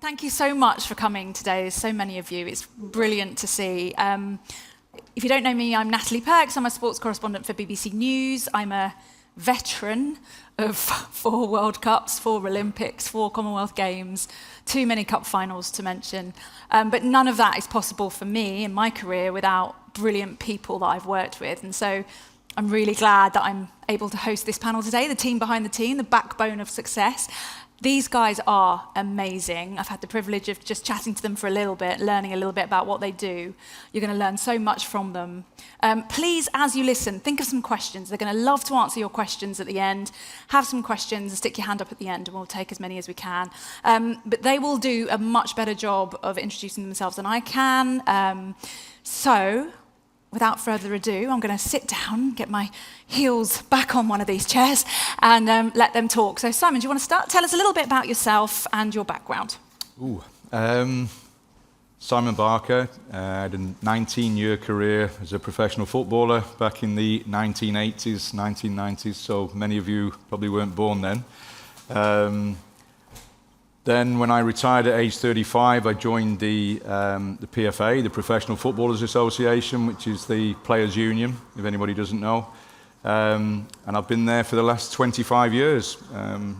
Thank you so much for coming today. There's so many of you. It's brilliant to see. If you don't know me, I'm Natalie Pirks. I'm a sports correspondent for BBC News. I'm a veteran of 4 World Cups, 4 Olympics, 4 Commonwealth Games, too many cup finals to mention. But none of that is possible for me in my career without brilliant people that I've worked with. And so I'm really glad that I'm able to host this panel today, the team behind the team, the backbone of success. These guys are amazing. I've had the privilege of just chatting to them for a little bit, learning a little bit about what they do. You're going to learn so much from them. Please, as you listen, think of some questions. They're going to love to answer your questions at the end. Have some questions and stick your hand up at the end, and we'll take as many as we can. But they will do a much better job of introducing themselves than I can. So, without further ado, I'm going to sit down, get my heels back on one of these chairs, and let them talk. So, Simon, do you want to start? Tell us a little bit about yourself and your background. Simon Barker. I had a 19-year career as a professional footballer back in the 1990s, so many of you probably weren't born then. Then when I retired at age 35, I joined the PFA, the Professional Footballers Association, which is the players' union, if anybody doesn't know. And I've been there for the last 25 years,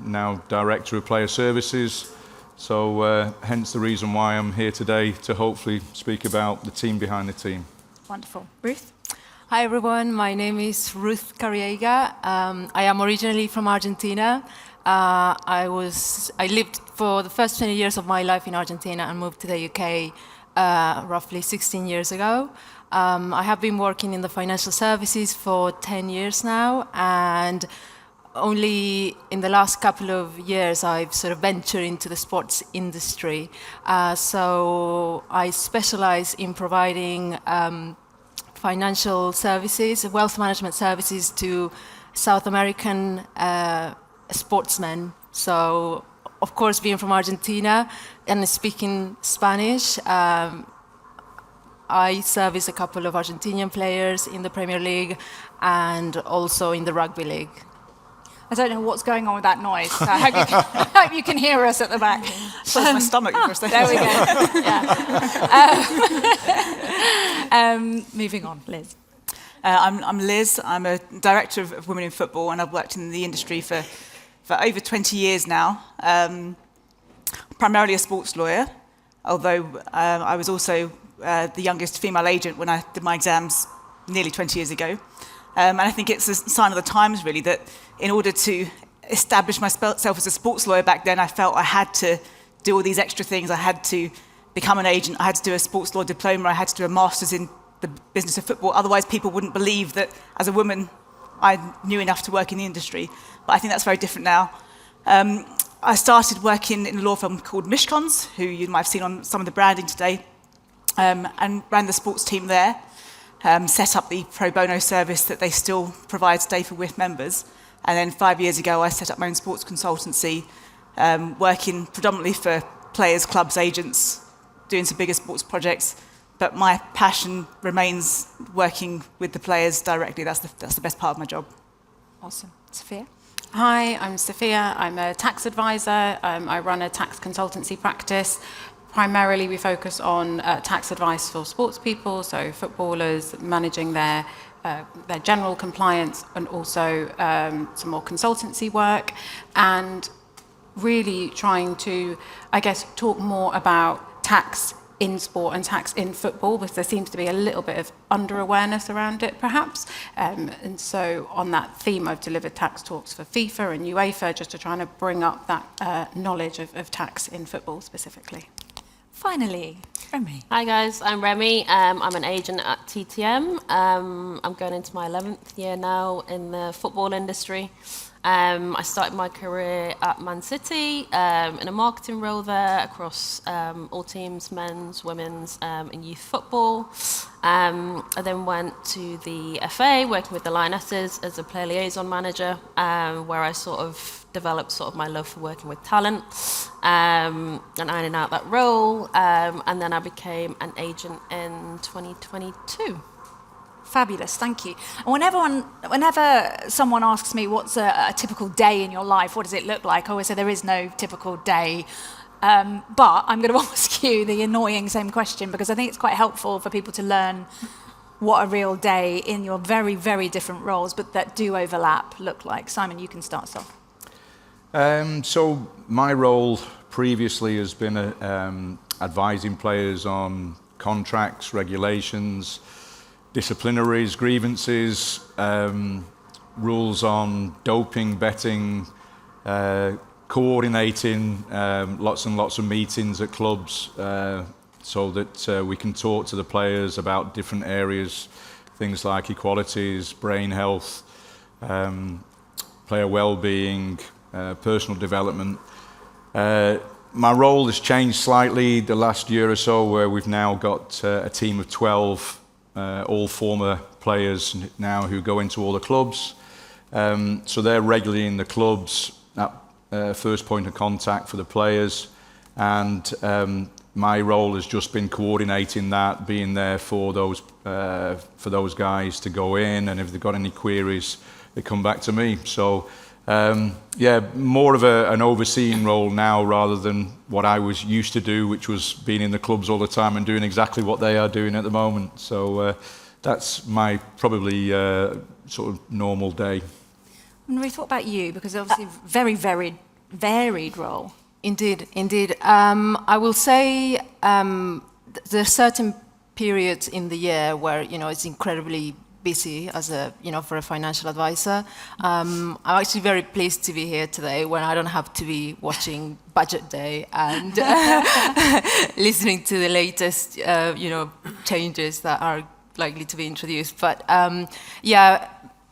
now Director of Player Services. So hence the reason why I'm here today to hopefully speak about the team behind the team. Wonderful. Ruth? Hi everyone, my name is Ruth Carriega. I am originally from Argentina. I lived for the first 20 years of my life in Argentina and moved to the UK roughly 16 years ago. I have been working in the financial services for 10 years now, and only in the last couple of years I've sort of ventured into the sports industry. So I specialize in providing financial services, wealth management services to South American sportsmen. So, of course, being from Argentina and speaking Spanish, I service a couple of Argentinian players in the Premier League and also in the Rugby League. I don't know what's going on with that noise. So I hope you can hear us at the back. So my stomach for a second. There we go. Yeah. Moving on, Liz. I'm Liz. I'm a director of Women in Football, and I've worked in the industry for over 20 years now. Primarily a sports lawyer, although I was also the youngest female agent when I did my exams nearly 20 years ago. And I think it's a sign of the times, really, that in order to establish myself as a sports lawyer back then, I felt I had to do all these extra things. I had to become an agent. I had to do a sports law diploma. I had to do a master's in the business of football. Otherwise, people wouldn't believe that as a woman, I knew enough to work in the industry. But I think that's very different now. I started working in a law firm called Mishcons, who you might have seen on some of the branding today, and ran the sports team there. Set up the pro bono service that they still provide today for WIF members. And then 5 years ago, I set up my own sports consultancy, working predominantly for players, clubs, agents, doing some bigger sports projects. But my passion remains working with the players directly. That's the best part of my job. Awesome. Sophia? Hi, I'm Sophia. I'm a tax advisor. I run a tax consultancy practice. Primarily, we focus on tax advice for sports people, so footballers, managing their general compliance, and also some more consultancy work, and really trying to, I guess, talk more about tax in sport and tax in football, because there seems to be a little bit of under-awareness around it, perhaps. And so on that theme, I've delivered tax talks for FIFA and UEFA, just to try and bring up that knowledge of tax in football specifically. Finally, Remy. Hi guys, I'm Remy. I'm an agent at TTM. I'm going into my 11th year now in the football industry. I started my career at Man City in a marketing role there across all teams, men's, women's, and youth football. I then went to the FA, working with the Lionesses as a player liaison manager, where I sort of developed sort of my love for working with talent and ironing out that role. And then I became an agent in 2022. Fabulous, thank you. And whenever someone asks me what's a typical day in your life, what does it look like, I always say there is no typical day. But I'm going to ask you the annoying same question, because I think it's quite helpful for people to learn what a real day in your very, very different roles, but that do overlap, look like. Simon, you can start us off. So my role previously has been advising players on contracts, regulations, disciplinaries, grievances, rules on doping, betting, coordinating lots and lots of meetings at clubs so that we can talk to the players about different areas, things like equalities, brain health, player well-being, personal development. My role has changed slightly the last year or so, where we've now got a team of 12, all former players now who go into all the clubs. So they're regularly in the clubs, that first point of contact for the players. And my role has just been coordinating that, being there for those guys to go in, and if they've got any queries, they come back to me. So more of an overseeing role now rather than what I was used to do, which was being in the clubs all the time and doing exactly what they are doing at the moment. So that's my probably sort of normal day. And Ruth, what about you? Because obviously very, very varied role. Indeed. I will say there are certain periods in the year where it's incredibly busy as for a financial advisor. I'm actually very pleased to be here today when I don't have to be watching Budget Day and listening to the latest changes that are likely to be introduced. But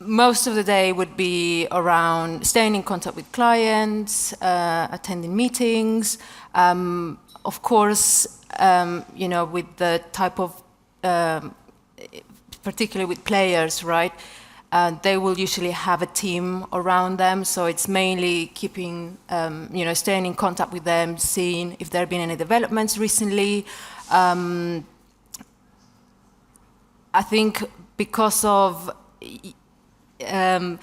most of the day would be around staying in contact with clients, attending meetings. Of course, with the type of, particularly with players, right? They will usually have a team around them, so it's mainly keeping, staying in contact with them, seeing if there have been any developments recently. I think because of the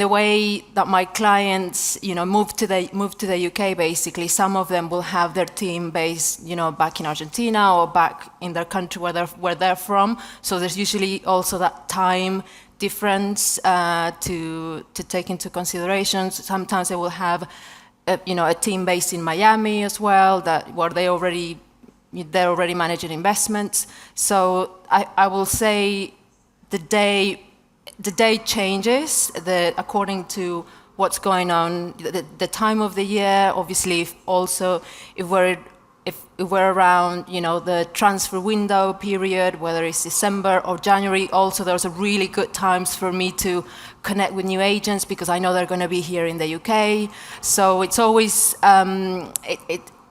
way that my clients, move to the UK, basically, some of them will have their team based, back in Argentina or back in their country where they're from. So there's usually also that time difference to take into consideration. Sometimes they will have, a team based in Miami as well, where they're already managing investments. So I will say the day changes according to what's going on, the time of the year. Obviously, if we're around, the transfer window period, whether it's December or January, also there's a really good times for me to connect with new agents because I know they're going to be here in the UK. So it's always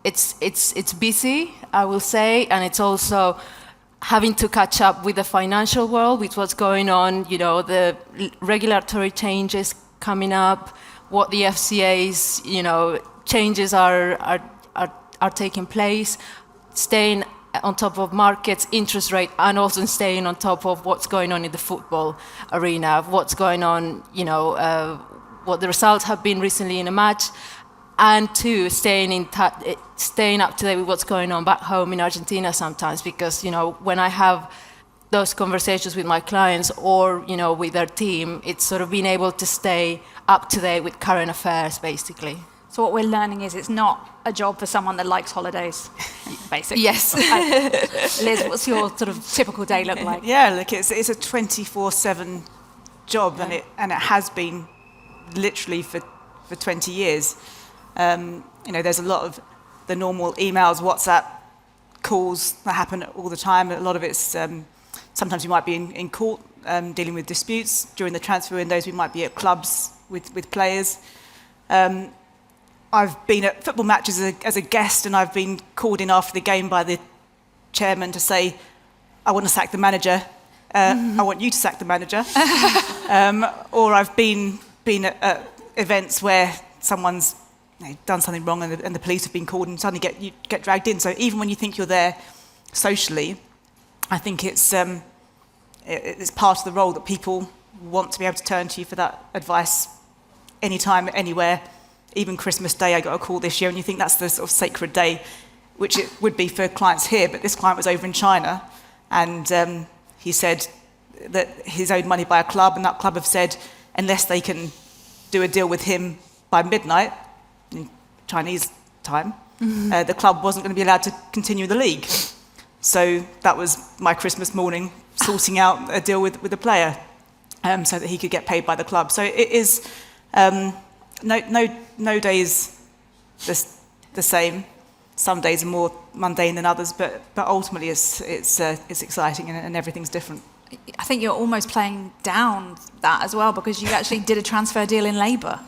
it's busy, I will say, and it's also having to catch up with the financial world, with what's going on, the regulatory changes coming up, what the FCA's, changes are taking place, staying on top of markets, interest rate, and also staying on top of what's going on in the football arena, what's going on, what the results have been recently in a match, and two, staying up to date with what's going on back home in Argentina sometimes, because when I have those conversations with my clients or with their team, it's sort of being able to stay up to date with current affairs, basically. So what we're learning is it's not a job for someone that likes holidays, basically. Yes. Liz, what's your sort of typical day look like? Yeah, look, it's a 24/7 job, and it has been literally for 20 years. There's a lot of the normal emails, WhatsApp calls that happen all the time. A lot of it's sometimes we might be in court dealing with disputes during the transfer windows. We might be at clubs with players. I've been at football matches as a guest, and I've been called in after the game by the chairman to say, "I want to sack the manager. I want you to sack the manager." Or I've been at events where someone's done something wrong and the police have been called, and suddenly you get dragged in. So even when you think you're there socially, I think it's part of the role that people want to be able to turn to you for that advice anytime, anywhere, even Christmas Day, I got a call this year, and you think that's the sort of sacred day, which it would be for clients here, but this client was over in China, and he said that he's owed money by a club, and that club have said unless they can do a deal with him by midnight, in Chinese time, the club wasn't going to be allowed to continue the league. So that was my Christmas morning, sorting out a deal with the player, so that he could get paid by the club. So it is no day is the same. Some days are more mundane than others, but ultimately it's exciting and everything's different. I think you're almost playing down that as well, because you actually did a transfer deal in Labour.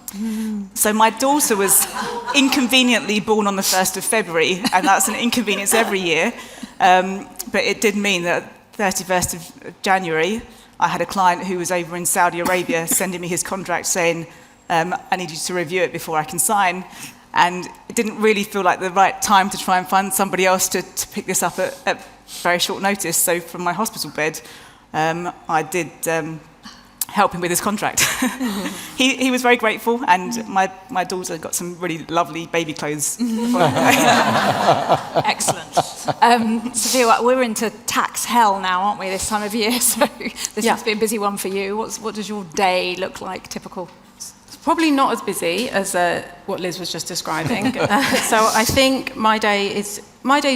So my daughter was inconveniently born on the 1st of February, and that's an inconvenience every year. But it did mean that 31st of January, I had a client who was over in Saudi Arabia sending me his contract saying, I need you to review it before I can sign. And it didn't really feel like the right time to try and find somebody else to pick this up at very short notice. So from my hospital bed, I did help him with his contract. He was very grateful, and my daughter got some really lovely baby clothes. Excellent. Sophia, we're into tax hell now, aren't we, this time of year? So this must be a busy one for you. What does your day look like, typical? Probably not as busy as what Liz was just describing. So I think my day is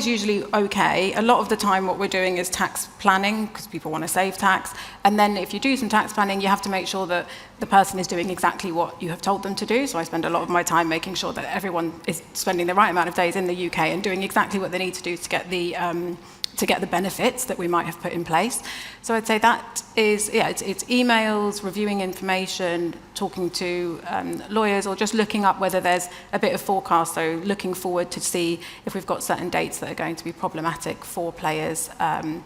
usually okay. A lot of the time what we're doing is tax planning, because people want to save tax. And then if you do some tax planning, you have to make sure that the person is doing exactly what you have told them to do. So I spend a lot of my time making sure that everyone is spending the right amount of days in the UK and doing exactly what they need to do to get the benefits that we might have put in place. So I'd say that is, it's emails, reviewing information, talking to lawyers, or just looking up whether there's a bit of forecast, so looking forward to see if we've got certain dates that are going to be problematic for players and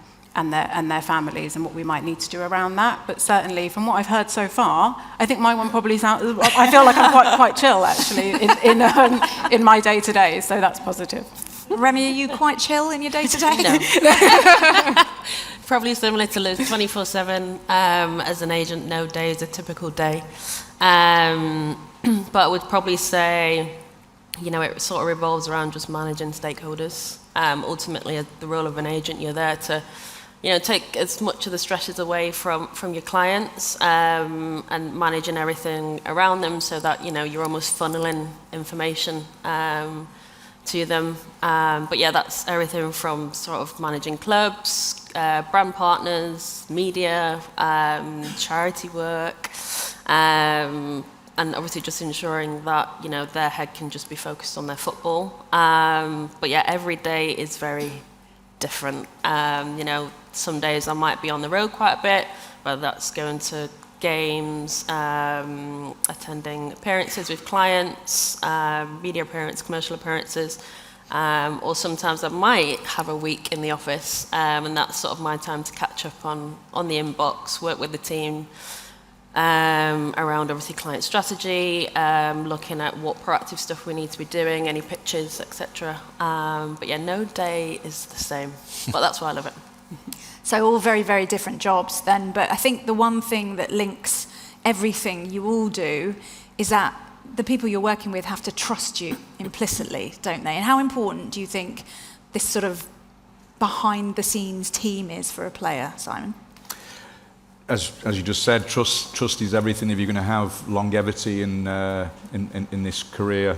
their families, and what we might need to do around that. But certainly, from what I've heard so far, I think my one probably sounds, I feel like I'm quite chill, actually, in my day-to-day, so that's positive. Remy, are you quite chill in your day-to-day? No. Probably similar to Liz, 24/7. As an agent, no day is a typical day. But I would probably say, it sort of revolves around just managing stakeholders. Ultimately, the role of an agent, you're there to, take as much of the stresses away from your clients, and managing everything around them so that, you're almost funneling information to them. But yeah, that's everything from sort of managing clubs, brand partners, media, charity work, and obviously just ensuring that, their head can just be focused on their football. But yeah, every day is very different. Some days I might be on the road quite a bit, whether that's going to games, attending appearances with clients, media appearances, commercial appearances, or sometimes I might have a week in the office, and that's sort of my time to catch up on the inbox, work with the team around obviously client strategy, looking at what proactive stuff we need to be doing, any pitches, etc. But yeah, no day is the same, but that's why I love it. So all very, very different jobs then, but I think the one thing that links everything you all do is that the people you're working with have to trust you implicitly, don't they? And how important do you think this sort of behind-the-scenes team is for a player, Simon? As you just said, trust is everything if you're going to have longevity in this career,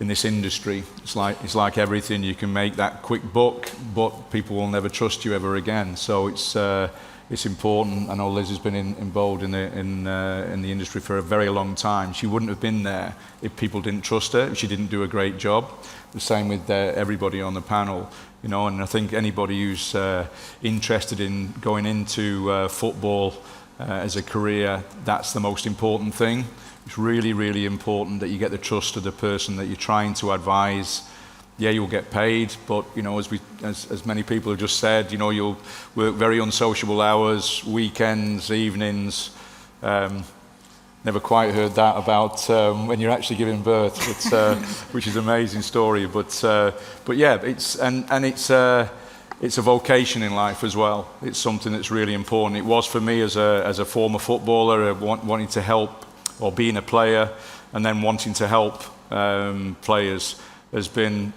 in this industry. It's like everything. You can make that quick buck, but people will never trust you ever again. So it's important. I know Liz has been involved in the industry for a very long time. She wouldn't have been there if people didn't trust her, if she didn't do a great job. The same with everybody on the panel, and I think anybody who's interested in going into football as a career, that's the most important thing. It's really, really important that you get the trust of the person that you're trying to advise. Yeah, you'll get paid, but as many people have just said, you'll work very unsociable hours, weekends, evenings. Never quite heard that about when you're actually giving birth, but, which is an amazing story. But yeah, it's a vocation in life as well. It's something that's really important. It was for me as a former footballer, wanting to help or being a player, and then wanting to help players has been,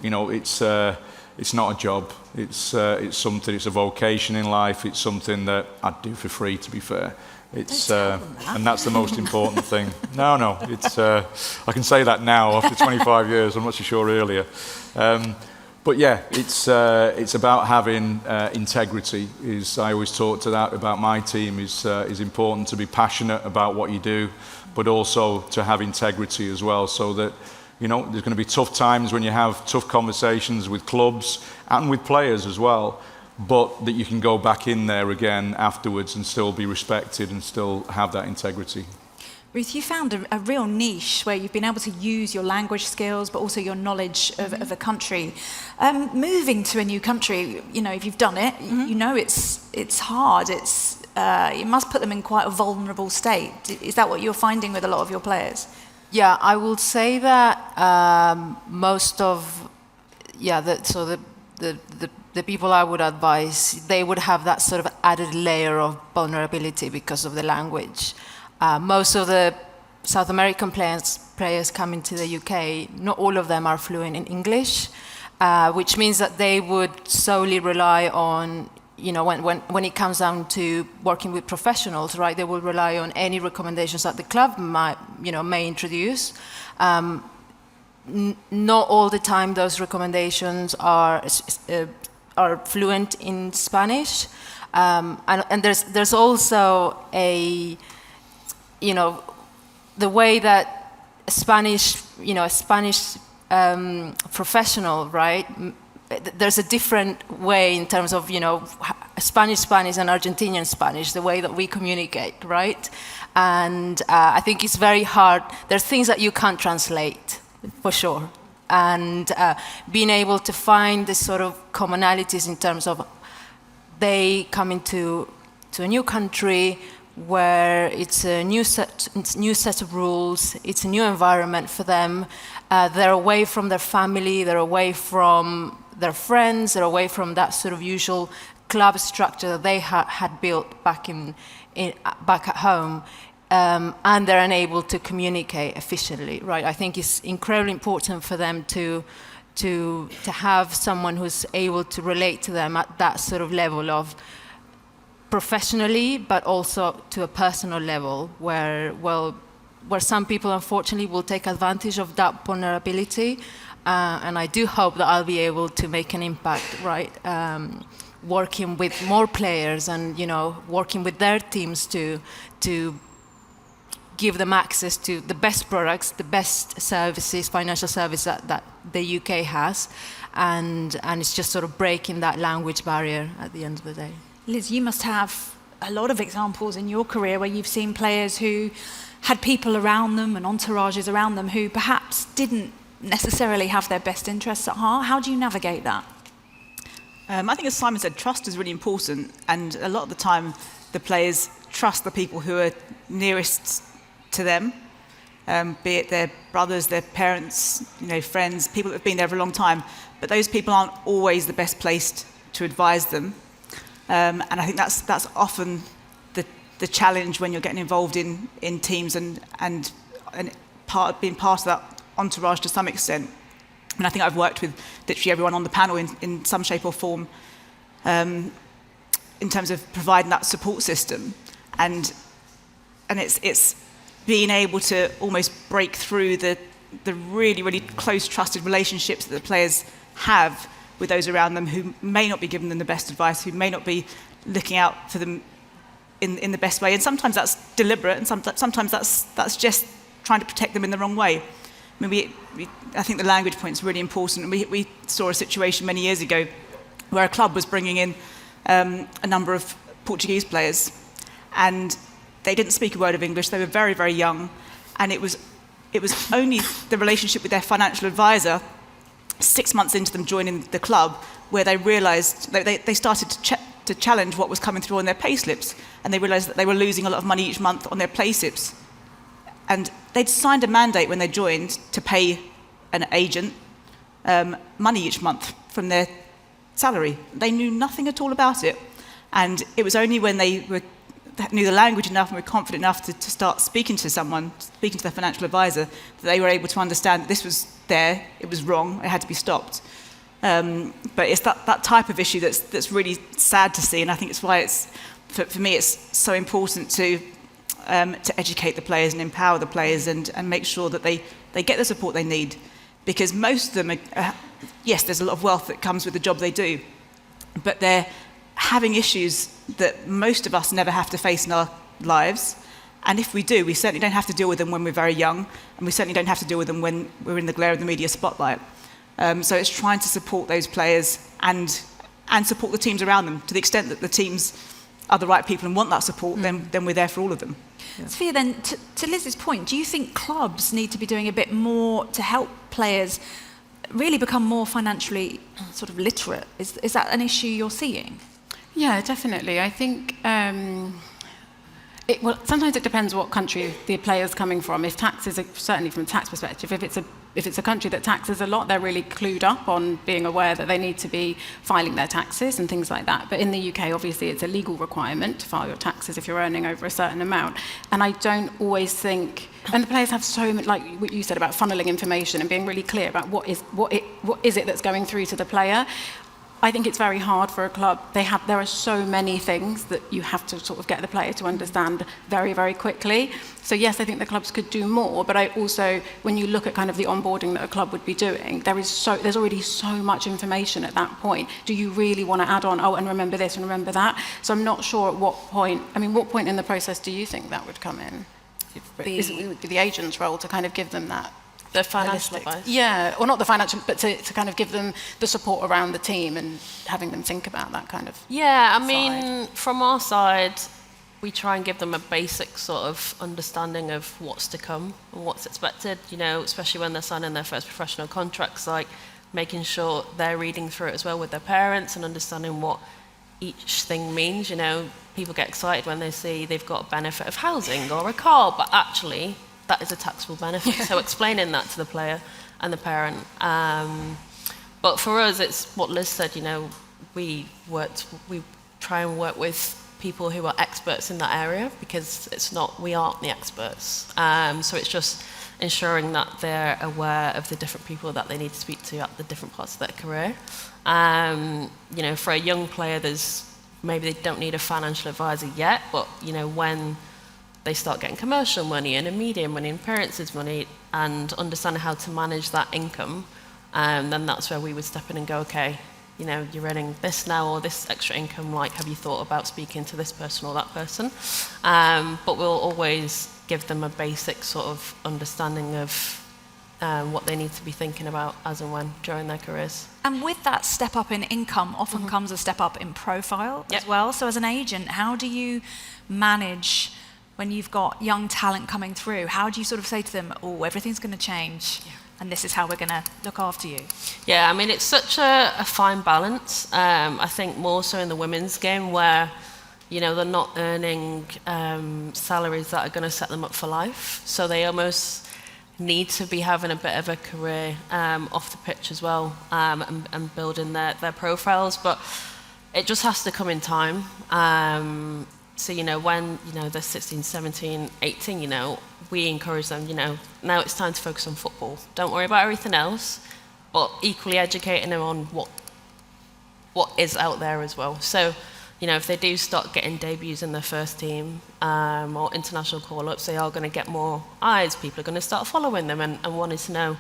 it's not a job. It's something. It's a vocation in life. It's something that I'd do for free, to be fair. It's and that's the most important thing. No, it's I can say that now after 25 years. I'm not so sure earlier. But yeah, it's about having integrity. I always talk to that about my team. Is important to be passionate about what you do, but also to have integrity as well, so that there's going to be tough times when you have tough conversations with clubs and with players as well, but that you can go back in there again afterwards and still be respected and still have that integrity. Ruth, you found a real niche where you've been able to use your language skills, but also your knowledge of a country. Moving to a new country, if you've done it, it's hard. It must put them in quite a vulnerable state. Is that what you're finding with a lot of your players? Yeah, I will say that most of the people I would advise, they would have that sort of added layer of vulnerability because of the language. Most of the South American players coming to the UK, not all of them are fluent in English, which means that they would solely rely on, when it comes down to working with professionals, right? They will rely on any recommendations that the club may introduce. Not all the time those recommendations are fluent in Spanish, and there's also the way that a Spanish professional, right? There's a different way in terms of Spanish and Argentinian Spanish, the way that we communicate, right? And I think it's very hard. There's things that you can't translate, for sure. And being able to find the sort of commonalities in terms of they come into a new country where it's a new set of rules, it's a new environment for them. They're away from their family, they're away from their friends, they're away from that sort of usual club structure that they had built back at home. And they're unable to communicate efficiently, right? I think it's incredibly important for them to have someone who's able to relate to them at that sort of level of professionally, but also to a personal level, where some people unfortunately will take advantage of that vulnerability, and I do hope that I'll be able to make an impact, right? Working with more players and working with their teams to give them access to the best products, the best services, financial service that the UK has, and it's just sort of breaking that language barrier at the end of the day. Liz, you must have a lot of examples in your career where you've seen players who had people around them and entourages around them who perhaps didn't necessarily have their best interests at heart. How do you navigate that? I think, as Simon said, trust is really important, and a lot of the time the players trust the people who are nearest to them, be it their brothers, their parents, friends, people that have been there for a long time, but those people aren't always the best placed to advise them. And I think that's often the challenge when you're getting involved in teams and being part of that entourage to some extent. And I think I've worked with literally everyone on the panel in some shape or form in terms of providing that support system. And it's being able to almost break through the really, really close, trusted relationships that the players have with those around them who may not be giving them the best advice, who may not be looking out for them in the best way. And sometimes that's deliberate, and sometimes that's just trying to protect them in the wrong way. I mean, I think the language point is really important. We saw a situation many years ago where a club was bringing in a number of Portuguese players, and they didn't speak a word of English. They were very, very young, and it was only the relationship with their financial advisor 6 months into them joining the club where they realised they started to challenge what was coming through on their pay slips, and they realised that they were losing a lot of money each month on their pay slips. And they'd signed a mandate when they joined to pay an agent money each month from their salary. They knew nothing at all about it. And it was only when they were knew the language enough and were confident enough to start speaking to someone, speaking to their financial advisor, that they were able to understand that this was there, it was wrong, it had to be stopped. But it's that type of issue that's really sad to see, and I think it's why for me it's so important to educate the players and empower the players and make sure that they get the support they need, because most of them yes, there's a lot of wealth that comes with the job they do, but they're having issues that most of us never have to face in our lives. And if we do, we certainly don't have to deal with them when we're very young, and we certainly don't have to deal with them when we're in the glare of the media spotlight. So it's trying to support those players and support the teams around them. To the extent that the teams are the right people and want that support, then we're there for all of them. Yeah. Sophia, then, to Liz's point, do you think clubs need to be doing a bit more to help players really become more financially sort of literate? Is that an issue you're seeing? Yeah, definitely. I think, well, sometimes it depends what country the player's coming from. If tax is, certainly from a tax perspective, if it's a country that taxes a lot, they're really clued up on being aware that they need to be filing their taxes and things like that. But in the UK, obviously, it's a legal requirement to file your taxes if you're earning over a certain amount. And I don't always think, and the players have so much, like what you said about funneling information and being really clear about what is it that's going through to the player. I think it's very hard for a club. There are so many things that you have to sort of get the player to understand very, very quickly. So yes, I think the clubs could do more, but I also, when you look at kind of the onboarding that a club would be doing, there's already so much information at that point. Do you really want to add on, oh, and remember this and remember that? So I'm not sure at what point in the process do you think that would come in? It would be the agent's role to kind of give them that. The financial advice? Yeah, or not the financial, but to kind of give them the support around the team and having them think about that kind of Yeah, I mean, from our side, we try and give them a basic sort of understanding of what's to come and what's expected, you know, especially when they're signing their first professional contracts, like making sure they're reading through it as well with their parents and understanding what each thing means. You know, people get excited when they see they've got a benefit of housing or a car, but actually that is a taxable benefit. So explaining that to the player and the parent. But for us, it's what Liz said, you know, we try and work with people who are experts in that area, because we aren't the experts. So it's just ensuring that they're aware of the different people that they need to speak to at the different parts of their career. You know, for a young player, maybe they don't need a financial advisor yet, but, you know, when they start getting commercial money and media money and parents' money and understanding how to manage that income, then that's where we would step in and go, okay, you know, you're earning this now or this extra income, like, have you thought about speaking to this person or that person? But we'll always give them a basic sort of understanding of what they need to be thinking about as and when during their careers. And with that step up in income often comes a step up in profile as well. So as an agent, how do you manage when you've got young talent coming through? How do you sort of say to them, oh, everything's going to change and this is how we're going to look after you? Yeah, I mean, it's such a fine balance. I think more so in the women's game where, you know, they're not earning salaries that are going to set them up for life. So they almost need to be having a bit of a career off the pitch as well, and building their profiles. But it just has to come in time. So, you know, when, you know, they're 16, 17, 18, you know, we encourage them, you know, now it's time to focus on football. Don't worry about everything else, but equally educating them on what is out there as well. So, you know, if they do start getting debuts in their first team or international call-ups, they are going to get more eyes. People are going to start following them and wanting to know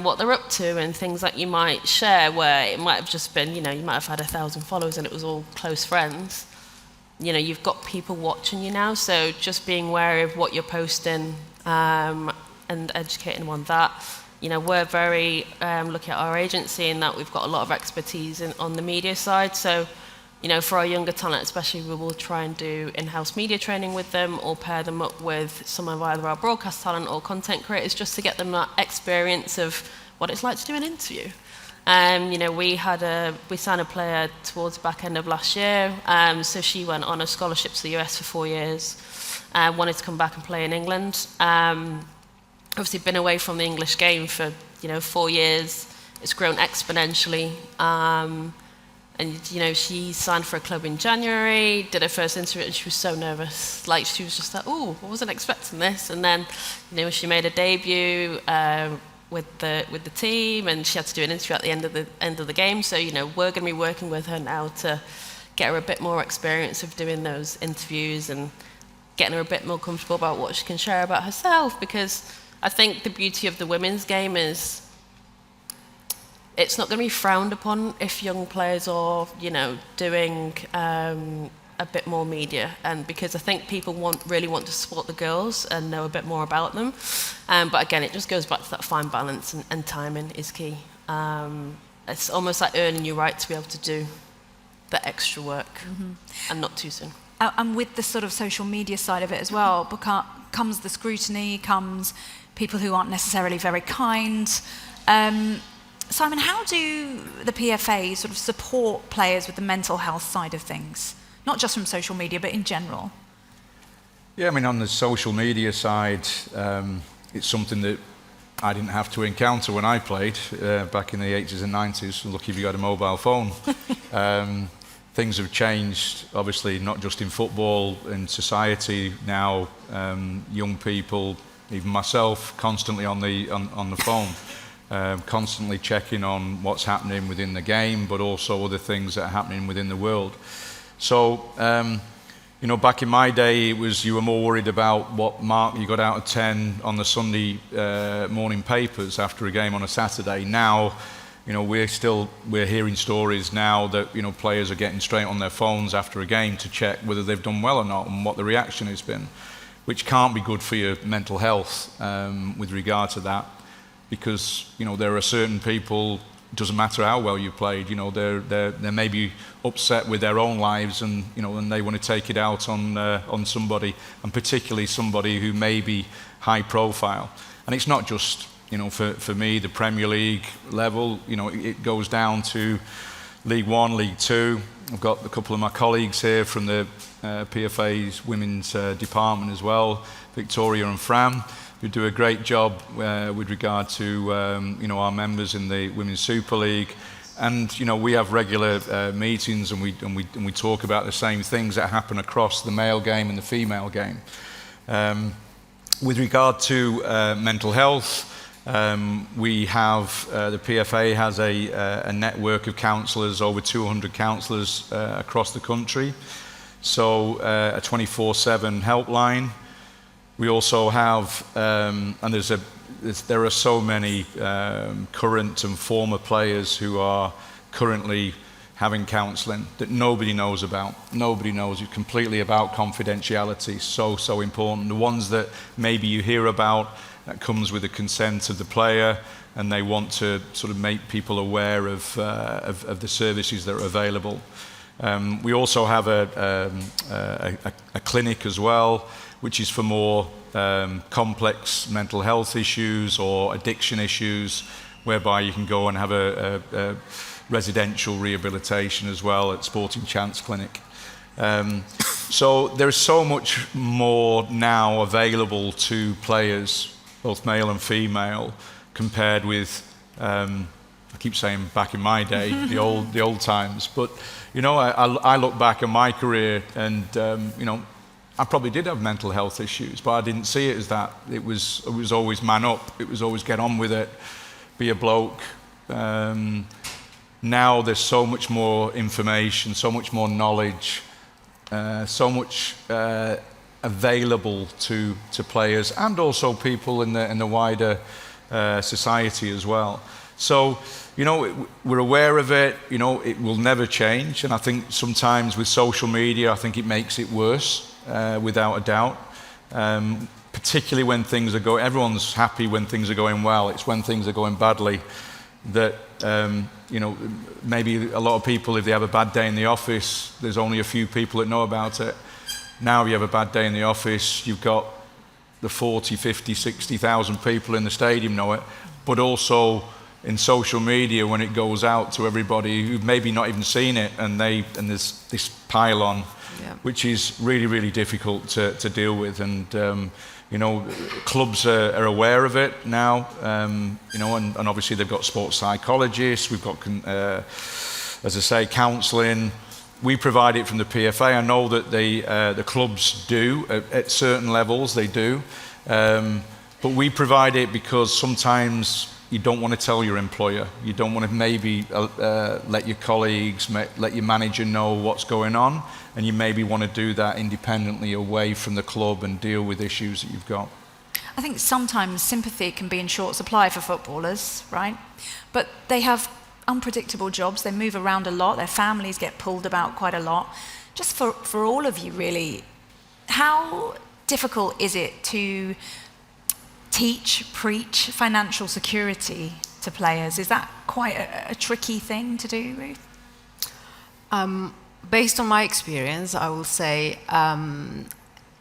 what they're up to, and things that you might share where it might have just been, you know, you might have had 1,000 followers and it was all close friends. You know, you've got people watching you now, so just being wary of what you're posting and educating them on that. You know, we're very looking at our agency in that we've got a lot of expertise on the media side. So, you know, for our younger talent especially, we will try and do in-house media training with them or pair them up with some of either our broadcast talent or content creators, just to get them that experience of what it's like to do an interview. You know, we signed a player towards the back end of last year, so she went on a scholarship to the US for 4 years, wanted to come back and play in England. Obviously been away from the English game for, you know, 4 years. It's grown exponentially. And, you know, she signed for a club in January, did her first interview, and she was so nervous. Like, she was just like, oh, I wasn't expecting this. And then, you know, she made a debut with the team, and she had to do an interview at the end of the game. So, you know, we're going to be working with her now to get her a bit more experience of doing those interviews and getting her a bit more comfortable about what she can share about herself. Because I think the beauty of the women's game is it's not going to be frowned upon if young players are, you know, doing a bit more media, and because I think people really want to support the girls and know a bit more about them. But again, it just goes back to that fine balance, and timing is key. It's almost like earning your right to be able to do the extra work and not too soon. And with the sort of social media side of it as well, comes the scrutiny, comes people who aren't necessarily very kind. Simon, how do the PFA sort of support players with the mental health side of things? Not just from social media, but in general. Yeah, I mean, on the social media side, it's something that I didn't have to encounter when I played back in the 80s and 90s. Lucky if you got a mobile phone. Things have changed, obviously, not just in football, in society now. Young people, even myself, constantly on the phone. Constantly checking on what's happening within the game, but also other things that are happening within the world. So, you know, back in my day, it was you were more worried about what mark you got out of 10 on the Sunday morning papers after a game on a Saturday. Now, you know, we're hearing stories now that, you know, players are getting straight on their phones after a game to check whether they've done well or not and what the reaction has been, which can't be good for your mental health with regard to that. Because, you know, there are certain people, it doesn't matter how well you played, you know, they may be upset with their own lives, and, you know, and they want to take it out on somebody, and particularly somebody who may be high profile. And it's not just, you know, for me, the Premier League level, you know, it goes down to League One, League Two. I've got a couple of my colleagues here from the PFA's women's department as well, Victoria and Fran, who do a great job with regard to you know, our members in the Women's Super League. And, you know, we have regular meetings, and we talk about the same things that happen across the male game and the female game. With regard to mental health, we have the PFA has a network of counsellors, over 200 counsellors across the country. So a 24/7 helpline. We also have, and there are so many current and former players who are currently having counselling that nobody knows about. Nobody knows. It's completely about confidentiality. So important. The ones that maybe you hear about, that comes with the consent of the player, and they want to sort of make people aware of the services that are available. We also have a clinic as well, which is for more complex mental health issues or addiction issues, whereby you can go and have a residential rehabilitation as well at Sporting Chance Clinic. So there's so much more now available to players, both male and female, compared with, I keep saying back in my day, the old times. But, you know, I look back at my career, and, you know, I probably did have mental health issues, but I didn't see it as that. It was always man up. It was always get on with it, be a bloke. Now there's so much more information, so much more knowledge, so much available to players, and also people in the wider society as well. So, you know, we're aware of it. You know, it will never change, and I think sometimes with social media, I think it makes it worse. Without a doubt, particularly when things are going, everyone's happy when things are going well. It's when things are going badly that, you know, maybe a lot of people, if they have a bad day in the office, there's only a few people that know about it. Now, if you have a bad day in the office, you've got the 40, 50, 60,000 people in the stadium know it, but also in social media, when it goes out to everybody who've maybe not even seen it, and there's this pile on. Yeah. Which is really, really difficult to deal with. And, you know, clubs are aware of it now, you know, and obviously they've got sports psychologists, we've got as I say, counselling. We provide it from the PFA. I know that the clubs do at certain levels. They do, but we provide it because sometimes you don't want to tell your employer. You don't want to maybe let your colleagues, let your manager know what's going on, and you maybe want to do that independently away from the club and deal with issues that you've got. I think sometimes sympathy can be in short supply for footballers, right? But they have unpredictable jobs, they move around a lot, their families get pulled about quite a lot. Just for all of you really, how difficult is it to preach financial security to players? Is that quite a tricky thing to do, Ruth? Based on my experience, I will say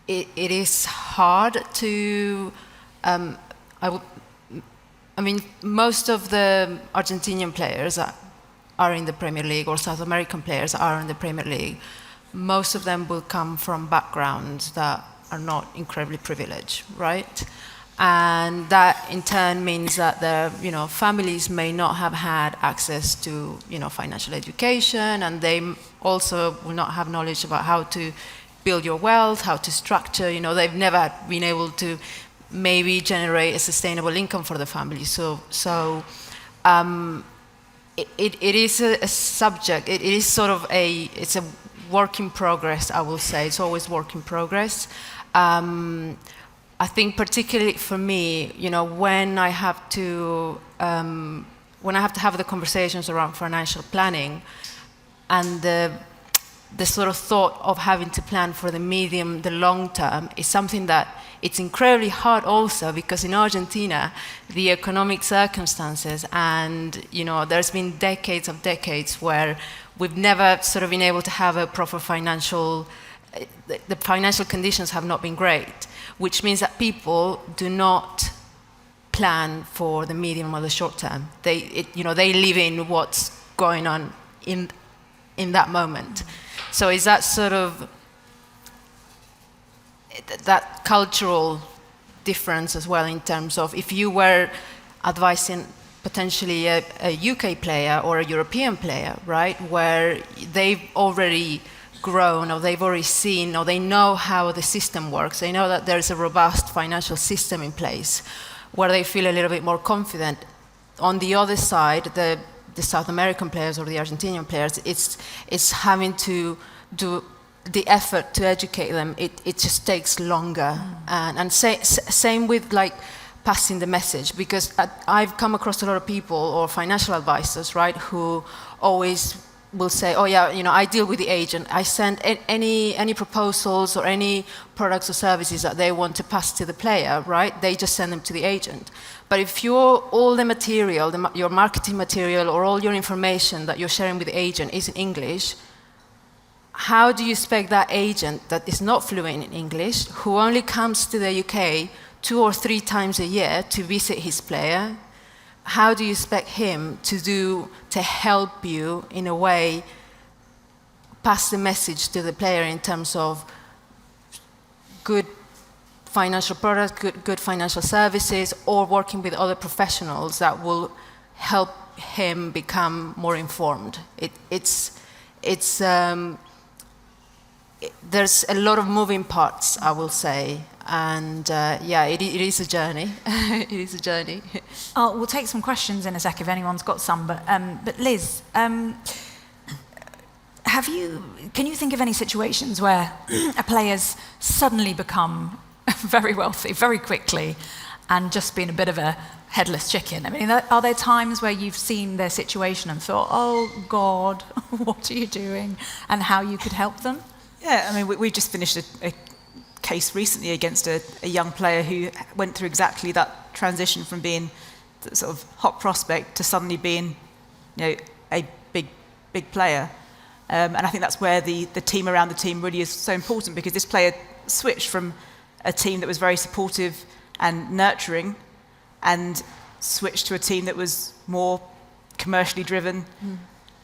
it is hard to. I mean, most of the Argentinian players are in the Premier League, or South American players are in the Premier League. Most of them will come from backgrounds that are not incredibly privileged, right? And that in turn means that their families may not have had access to financial education, and they also will not have knowledge about how to build your wealth, how to structure. They've never been able to maybe generate a sustainable income for the family. So it is a subject. It is sort of it's a work in progress, I will say. It's always work in progress. I think particularly for me, when I have to have the conversations around financial planning, and the sort of thought of having to plan for the medium, the long term, is something that it's incredibly hard also, because in Argentina, the economic circumstances and, there's been decades where we've never sort of been able to have a proper the financial conditions have not been great, which means that people do not plan for the medium or the short term. They live in what's going on in that moment. So is that sort of that cultural difference as well, in terms of if you were advising potentially a UK player or a European player, right, where they've already grown, or they've already seen, or they know how the system works, they know that there's a robust financial system in place, where they feel a little bit more confident. On the other side, the South American players or the Argentinian players, it's having to do the effort to educate them. It just takes longer. And same with like passing the message, because I've come across a lot of people or financial advisors, right, who always will say, oh yeah, I deal with the agent. I send any proposals or any products or services that they want to pass to the player, right? They just send them to the agent. But if all the material, your marketing material or all your information that you're sharing with the agent is in English, how do you expect that agent that is not fluent in English, who only comes to the UK 2 or 3 times a year to visit his player, how do you expect him to help you in a way, pass the message to the player in terms of good financial products, good financial services, or working with other professionals that will help him become more informed? There's a lot of moving parts, I will say, and it is a journey. It is a journey. We'll take some questions in a sec if anyone's got some, but Liz, can you think of any situations where a player's suddenly become very wealthy very quickly and just been a bit of a headless chicken? I mean, are there times where you've seen their situation and thought, oh God, what are you doing, and how you could help them? Yeah, I mean, we just finished a case recently against a young player who went through exactly that transition from being the sort of hot prospect to suddenly being, a big player. And I think that's where the team around the team really is so important, because this player switched from a team that was very supportive and nurturing and switched to a team that was more commercially driven,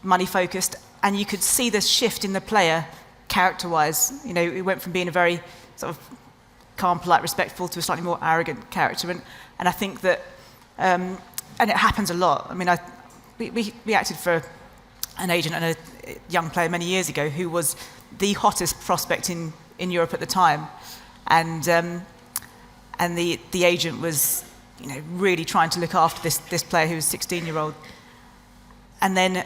money focused, and you could see this shift in the player character-wise. It went from being a very sort of calm, polite, respectful to a slightly more arrogant character, and I think that, and it happens a lot. I mean, we acted for an agent and a young player many years ago who was the hottest prospect in Europe at the time, and the agent was, really trying to look after this player who was a 16-year-old, and then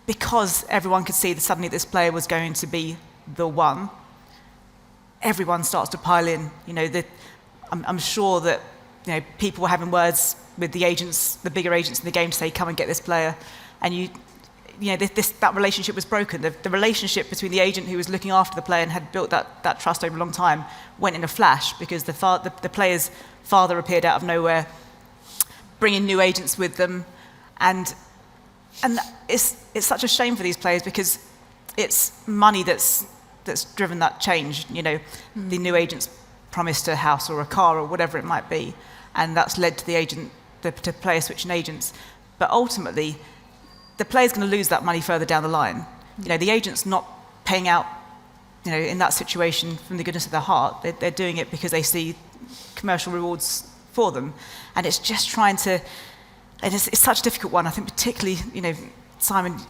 because everyone could see that suddenly this player was going to be the one, everyone starts to pile in. I'm sure that people were having words with the agents, the bigger agents in the game, to say, come and get this player, and that relationship was broken. The relationship between the agent who was looking after the player and had built that trust over a long time went in a flash, because the player's father appeared out of nowhere, bringing new agents with them, and it's such a shame for these players, because it's money that's driven that change. The new agents promised a house or a car or whatever it might be, and that's led to the player switching agents. But ultimately, the player's going to lose that money further down the line. The agent's not paying out, in that situation from the goodness of their heart. They're doing it because they see commercial rewards for them, and it's just trying to. And it's such a difficult one. I think particularly, Simon,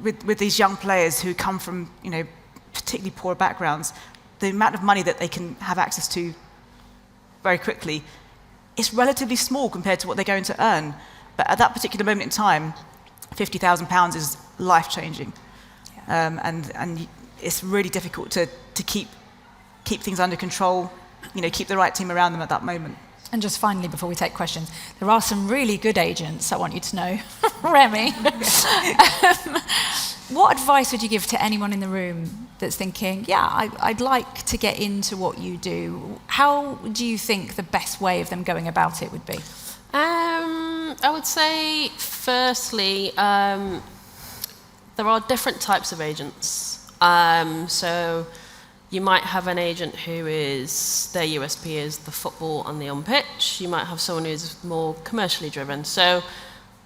with these young players who come from, particularly poor backgrounds, the amount of money that they can have access to very quickly is relatively small compared to what they're going to earn. But at that particular moment in time, £50,000 is life-changing. Yeah. And it's really difficult to keep things under control, keep the right team around them at that moment. And just finally, before we take questions, there are some really good agents, I want you to know. Remy. What advice would you give to anyone in the room that's thinking, I'd like to get into what you do? How do you think the best way of them going about it would be? I would say, firstly, there are different types of agents. So you might have an agent who their USP is the football and the on-pitch. You might have someone who's more commercially driven. So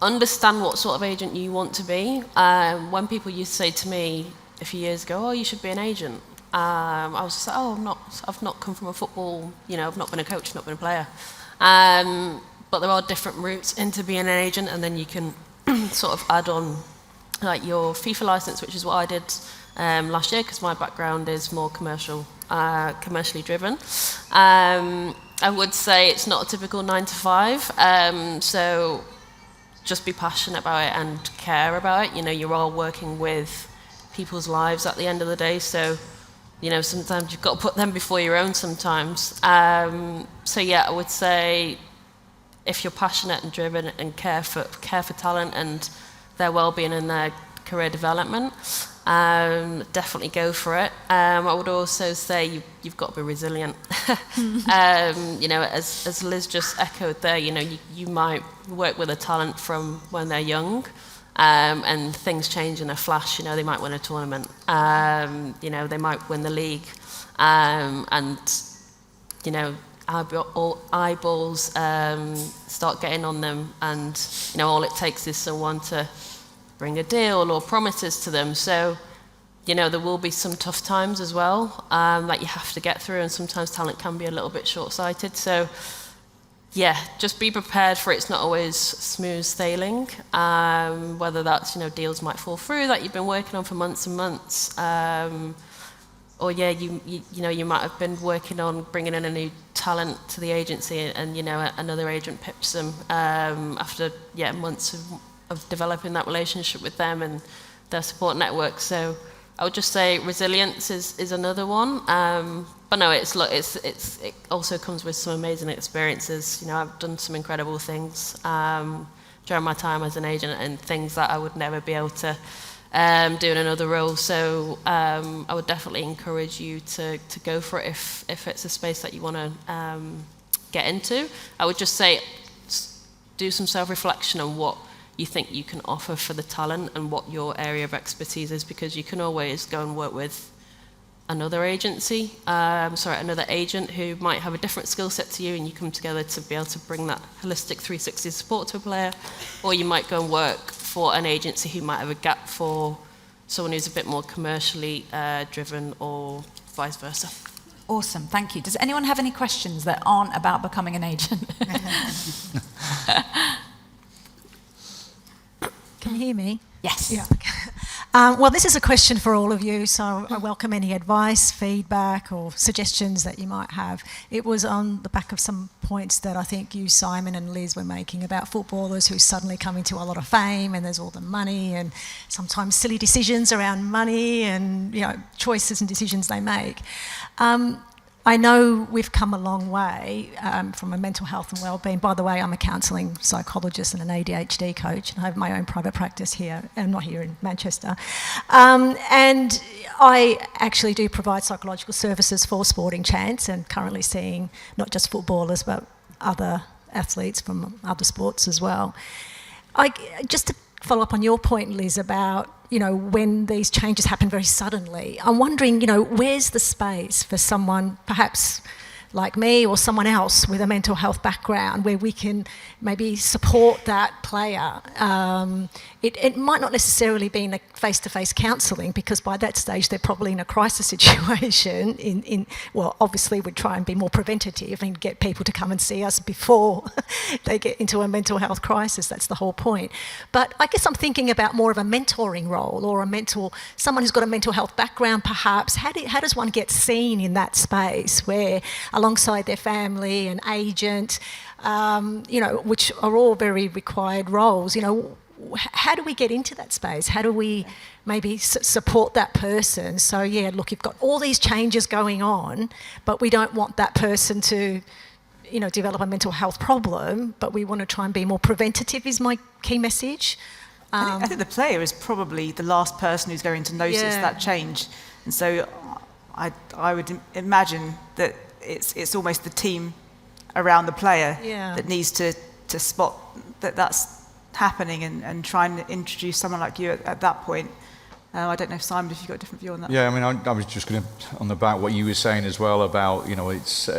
understand what sort of agent you want to be. When people used to say to me a few years ago, you should be an agent, I was just like, I've not come from a football, I've not been a coach, not been a player. But there are different routes into being an agent, and then you can sort of add on like your FIFA license, which is what I did last year, because my background is more commercially driven. I would say it's not a typical 9 to 5, so just be passionate about it and care about it. You're all working with people's lives at the end of the day, so sometimes you've got to put them before your own sometimes. So I would say, if you're passionate and driven and care for talent and their well-being and their career development, definitely go for it. I would also say you've got to be resilient. As Liz just echoed there, you might work with a talent from when they're young, and things change in a flash. They might win a tournament. They might win the league, and eyeballs start getting on them, and all it takes is someone to bring a deal or promises to them. So there will be some tough times as well that you have to get through, and sometimes talent can be a little bit short-sighted. So just be prepared for it's not always smooth sailing, whether that's deals might fall through that you've been working on for months and months, or you might have been working on bringing in a new talent to the agency, and another agent pips them after months of developing that relationship with them and their support network. So I would just say resilience is another one. But no, it also comes with some amazing experiences. I've done some incredible things during my time as an agent, and things that I would never be able to do in another role. So I would definitely encourage you to go for it if it's a space that you want to get into. I would just say do some self-reflection on what you think you can offer for the talent and what your area of expertise is, because you can always go and work with another another agent who might have a different skill set to you, and you come together to be able to bring that holistic 360 support to a player. Or you might go and work for an agency who might have a gap for someone who's a bit more commercially driven, or vice versa. Awesome, thank you. Does anyone have any questions that aren't about becoming an agent? Can you hear me? Yes. Yeah. Well, this is a question for all of you, so I welcome any advice, feedback or suggestions that you might have. It was on the back of some points that I think you, Simon and Liz, were making about footballers who suddenly come into a lot of fame and there's all the money and sometimes silly decisions around money and, you know, choices and decisions they make. I know we've come a long way from a mental health and wellbeing. By the way, I'm a counselling psychologist and an ADHD coach, and I have my own private practice here, and not here in Manchester. And I actually do provide psychological services for Sporting Chance, and currently seeing not just footballers but other athletes from other sports as well. Just to follow up on your point, Liz, about, you know, when these changes happen very suddenly, I'm wondering, you know, where's the space for someone perhaps like me or someone else with a mental health background where we can maybe support that player? It might not necessarily be in a face-to-face counselling, because by that stage they're probably in a crisis situation. Well, obviously we'd try and be more preventative and get people to come and see us before they get into a mental health crisis. That's the whole point. But I guess I'm thinking about more of a mentoring role, or someone who's got a mental health background perhaps. How does one get seen in that space where, alongside their family and agent, you know, which are all very required roles, you know, how do we get into that space? How do we maybe support that person? So, yeah, look, you've got all these changes going on, but we don't want that person to, you know, develop a mental health problem, but we want to try and be more preventative is my key message. I think the player is probably the last person who's going to notice that change. And so I would imagine that it's almost the team around the player that needs to spot that's happening and try and introduce someone like you at that point. I don't know, Simon, if you've got a different view on that. Yeah, I mean, I was just going to, on the back what you were saying as well about, you know, it's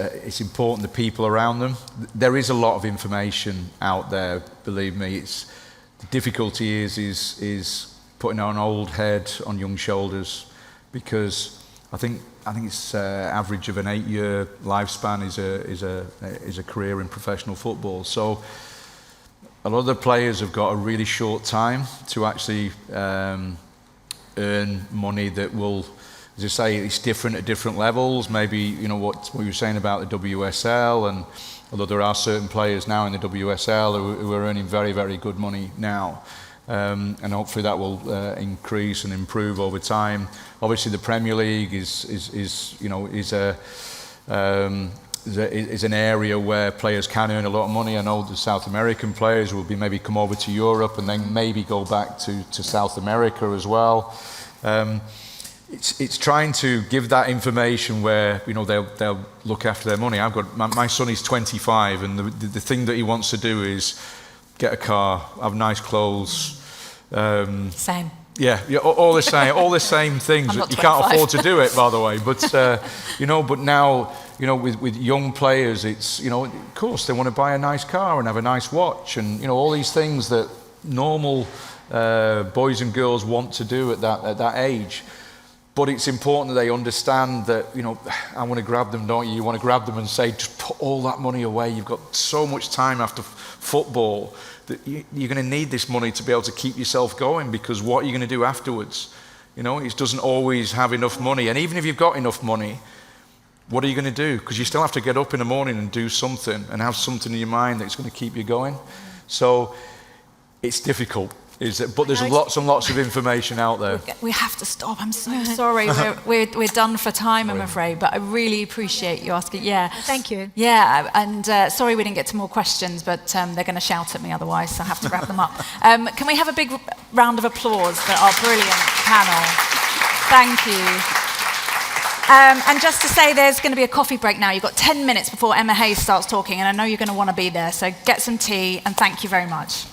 important the people around them. There is a lot of information out there, believe me. The difficulty is putting an old head on young shoulders, because I think it's average of an 8-year lifespan is a career in professional football. So a lot of the players have got a really short time to actually earn money that will, as I say, it's different at different levels. Maybe, you know, what we were saying about the WSL, and although there are certain players now in the WSL who are earning very, very good money now. And hopefully that will increase and improve over time. Obviously, the Premier League is an area where players can earn a lot of money. I know the South American players will be maybe come over to Europe and then maybe go back to South America as well. It's trying to give that information where, you know, they'll look after their money. I've got my son is 25, and the thing that he wants to do is get a car, have nice clothes. Same. Yeah, all the same things. You can't afford to do it, by the way. But you know, but now, you know, with young players, it's, you know, of course they want to buy a nice car and have a nice watch, and, you know, all these things that normal boys and girls want to do at that age. But it's important that they understand that, you know, I want to grab them, don't you? You want to grab them and say, just put all that money away. You've got so much time after football that you're going to need this money to be able to keep yourself going, because what are you going to do afterwards? You know, it doesn't always have enough money. And even if you've got enough money, what are you going to do? Because you still have to get up in the morning and do something and have something in your mind that's going to keep you going. So it's difficult. But there's lots and lots of information out there. We have to stop. I'm so sorry. We're done for time, I'm afraid. But I really appreciate you asking. Yeah. Thank you. Yeah, and sorry we didn't get to more questions, but they're going to shout at me otherwise, so I have to wrap them up. Can we have a big round of applause for our brilliant panel? Thank you. And just to say, there's going to be a coffee break now. You've got 10 minutes before Emma Hayes starts talking, and I know you're going to want to be there. So get some tea, and thank you very much.